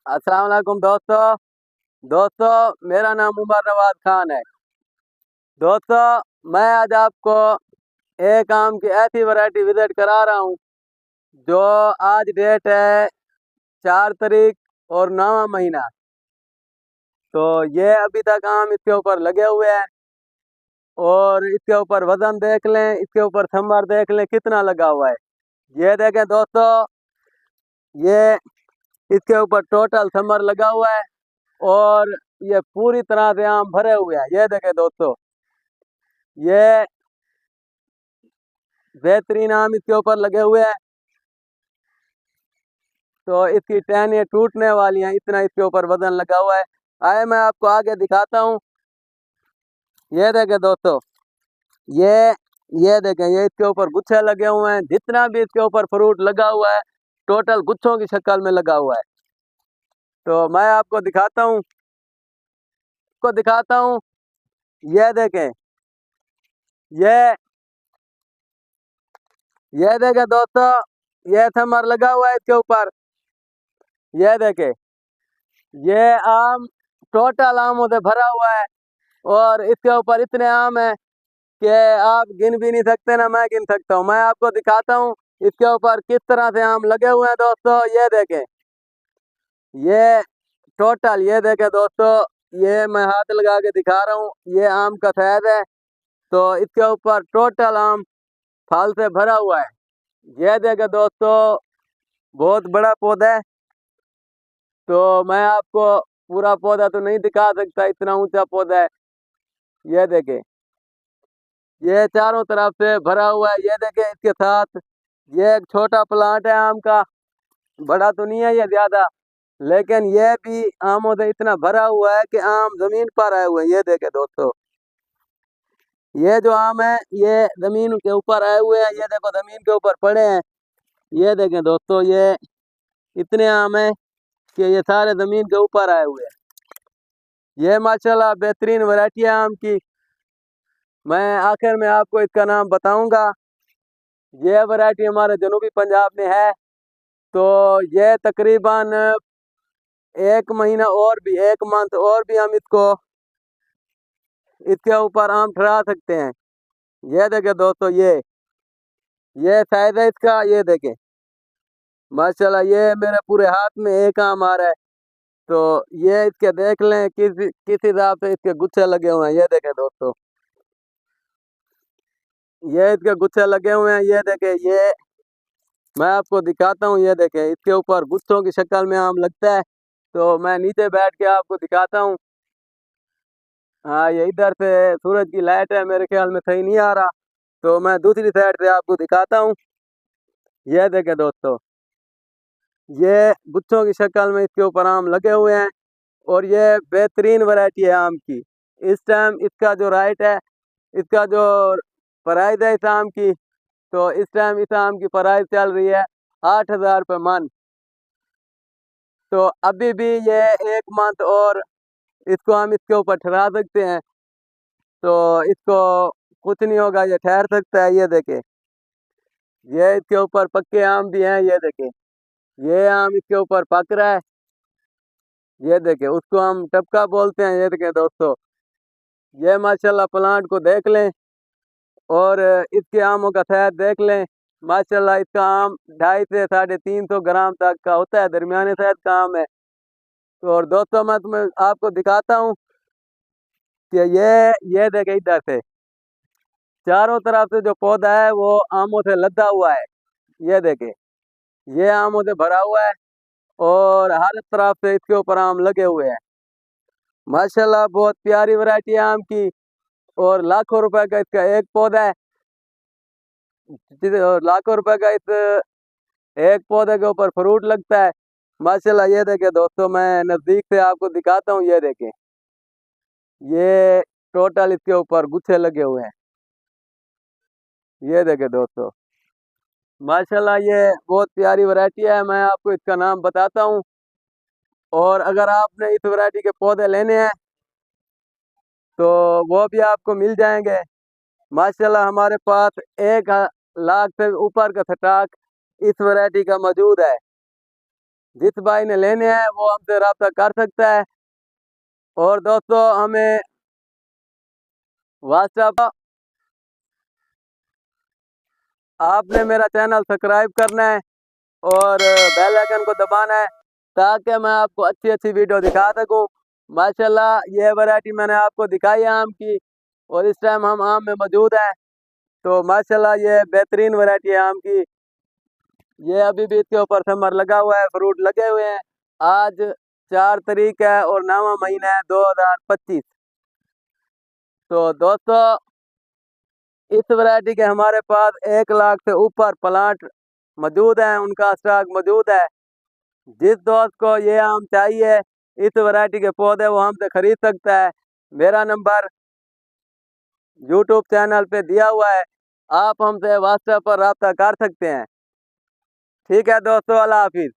अस्सलाम वालेकुम दोस्तों। दोस्तों, मेरा नाम उमर नवाज खान है। दोस्तों, मैं आज आपको एक आम की ऐसी वैरायटी विजिट करा रहा हूँ जो आज डेट है 4 तारीख और 9वां महीना। तो ये अभी तक आम इसके ऊपर लगे हुए हैं और इसके ऊपर वजन देख लें, इसके ऊपर थंबर देख लें कितना लगा हुआ है। ये देखें दोस्तों, ये इसके ऊपर टोटल थंबर लगा हुआ है और ये पूरी तरह से आम भरे हुए हैं। ये देखें दोस्तों, ये बेहतरीन आम इसके ऊपर लगे हुए हैं। तो इसकी टहनियाँ टूटने वाली हैं, इतना इसके ऊपर वजन लगा हुआ है। आए मैं आपको आगे दिखाता हूँ। ये देखें दोस्तों, ये ये देखें, ये इसके ऊपर गुच्छे लगे हुए हैं। जितना भी इसके ऊपर फ्रूट लगा हुआ है टोटल गुच्छों की शक्ल में लगा हुआ है। तो मैं आपको दिखाता हूँ। ये देखें, ये ये देखें दोस्तों, ये थमर लगा हुआ है इसके ऊपर। ये देखें, ये आम टोटल आमों से भरा हुआ है और इसके ऊपर इतने आम हैं कि आप गिन भी नहीं सकते, ना मैं गिन सकता हूँ। मैं आपको दिखाता हूँ इसके ऊपर किस तरह से आम लगे हुए हैं दोस्तों। ये देखें, ये टोटल, ये देखें दोस्तों, ये मैं हाथ लगा के दिखा रहा हूँ, ये आम का सैज है। तो इसके ऊपर टोटल आम फल से भरा हुआ है। ये देखें दोस्तों, बहुत बड़ा पौधा है। तो मैं आपको पूरा पौधा तो नहीं दिखा सकता, इतना ऊंचा पौधा है। ये देखें, ये चारों तरफ से भरा हुआ है। ये देखें, इसके साथ ये एक छोटा प्लांट है आम का, बड़ा तो नहीं है ये ज्यादा, लेकिन ये भी आमों से इतना भरा हुआ है कि आम जमीन पर आए हुए हैं। ये देखें दोस्तों, ये जो आम है ये जमीन के ऊपर आए हुए हैं। ये देखो, जमीन के ऊपर पड़े हैं। ये देखें दोस्तों, ये इतने आम है कि ये सारे जमीन के ऊपर आए हुए हैं। ये माशाल्लाह बेहतरीन वैरायटी है आम की। मैं आखिर में आपको इसका नाम बताऊंगा। ये वैरायटी हमारे जनूबी पंजाब में है। तो ये तकरीबन 1 महीना और भी, 1 मंथ और भी हम इसके ऊपर आम ठहरा सकते हैं। ये देखें दोस्तों, ये साइज है इसका। ये देखें माशाल्लाह, ये मेरे पूरे हाथ में एक आम आ रहा है। तो ये इसके देख लें किस हिसाब से इसके गुच्छे लगे हुए हैं। ये देखें दोस्तों, ये इसके गुच्छे लगे हुए हैं। ये देखें, ये मैं आपको दिखाता हूँ। ये देखें, इसके ऊपर गुच्छों की शक्ल में आम लगता है। तो मैं नीचे बैठ के आपको दिखाता हूँ। हाँ, ये इधर से सूरज की लाइट है, मेरे ख्याल में सही नहीं आ रहा। तो मैं दूसरी साइड से आपको दिखाता हूँ। ये देखें दोस्तों, ये गुच्छों की शक्ल में इसके ऊपर आम लगे हुए हैं और ये बेहतरीन वैरायटी है आम की। इस टाइम इसका जो राइट है, इसका जो प्राइस है इस आम की, तो इस टाइम इस आम की प्राइस चल रही है 8,000 रुपये मन। तो अभी भी ये 1 मंथ और इसको हम इसके ऊपर ठहरा सकते हैं। तो इसको कुछ नहीं होगा, ये ठहर सकता है। ये देखे, ये इसके ऊपर पक्के आम भी हैं। ये देखे, ये आम इसके ऊपर पक रहा है। ये देखे, उसको हम टपका बोलते हैं। ये देखें दोस्तों, ये माशाल्लाह प्लांट को देख लें और इसके आमों का साइज देख लें। माशाल्लाह, इसका आम 250 से 350 ग्राम तक का होता है, दरमियाने साइज का आम है। तो और दोस्तों, मैं तुम्हें आपको दिखाता हूँ कि ये देखे, इधर से चारों तरफ से जो पौधा है वो आमों से लदा हुआ है। ये देखे, ये आमों से भरा हुआ है और हर तरफ से इसके ऊपर आम लगे हुए हैं। माशाल्लाह, बहुत प्यारी वैरायटी है आम की और लाखों रुपए का इसका एक पौधा है। और लाखों रुपए का इस एक पौधे के ऊपर फ्रूट लगता है। माशाल्लाह, ये देखे दोस्तों, मैं नजदीक से आपको दिखाता हूँ। ये देखें, ये टोटल इसके ऊपर गुच्छे लगे हुए हैं। ये देखे दोस्तों, माशाल्लाह, ये बहुत प्यारी वैरायटी है। मैं आपको इसका नाम बताता हूँ और अगर आपने इस वैरायटी के पौधे लेने हैं तो वो भी आपको मिल जाएंगे। माशाल्लाह, हमारे पास 1 लाख से ऊपर का स्टॉक इस वैरायटी का मौजूद है। जिस भाई ने लेने हैं वो हमसे रब्ता कर सकता है। और दोस्तों हमें व्हाट्सएप आपने मेरा चैनल सब्सक्राइब करना है और बेल आइकन को दबाना है ताकि मैं आपको अच्छी अच्छी वीडियो दिखा सकूं। माशाल्लाह ये वैरायटी मैंने आपको दिखाई है आम की, और इस टाइम हम आम में मौजूद हैं। तो माशाल्लाह ये बेहतरीन वैरायटी है आम की। ये अभी भी इसके ऊपर समर लगा हुआ है, फ्रूट लगे हुए हैं। आज 4 तारीख है और 9वां महीना है 2025। तो दोस्तों इस वैरायटी के हमारे पास 1 लाख से ऊपर प्लांट मौजूद हैं, उनका स्टॉक मौजूद है। जिस दोस्त को ये आम चाहिए इस वैरायटी के पौधे वो हमसे खरीद सकता है। मेरा नंबर यूट्यूब चैनल पे दिया हुआ है, आप हमसे व्हाट्सएप पर रब्ता कर सकते हैं। ठीक है दोस्तों, अल्लाह हाफिज़।